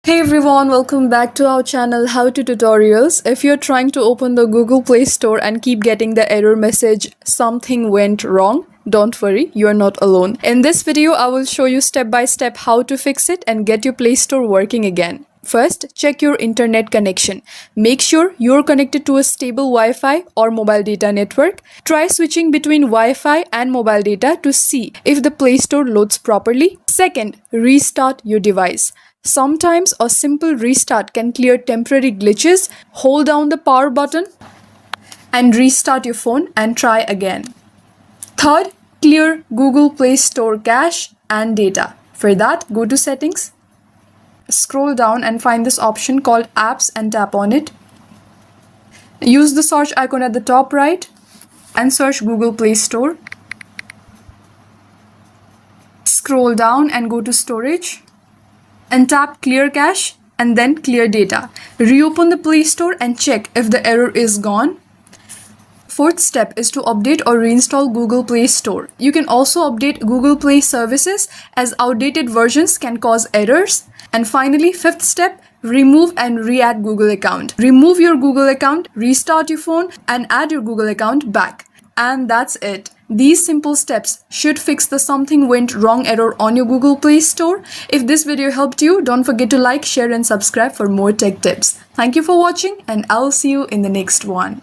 Hey everyone, welcome back to our channel How to Tutorials. If you're trying to open the Google Play Store and keep getting the error message something went wrong, don't worry, you're not alone. In this video, I will show you step by step how to fix it and get your Play Store working again. First, check your internet connection. Make sure you're connected to a stable Wi-Fi or mobile data network. Try switching between Wi-Fi and mobile data to see if the Play Store loads properly. Second, restart your device. Sometimes a simple restart can clear temporary glitches. Hold down the power button and restart your phone and try again. Third, clear Google Play Store cache and data. For that, go to Settings. Scroll down and find this option called Apps and tap on it. Use the search icon at the top right and search Google Play Store. Scroll down and go to Storage and tap Clear Cache and then Clear Data. Reopen the Play Store and check if the error is gone. Fourth step is to update or reinstall Google Play Store. You can also update Google Play services as outdated versions can cause errors. And finally, fifth step, remove and re-add Google account. Remove your Google account, restart your phone and add your Google account back. And that's it. These simple steps should fix the something went wrong error on your Google Play Store. If this video helped you, don't forget to like, share and subscribe for more tech tips. Thank you for watching and I'll see you in the next one.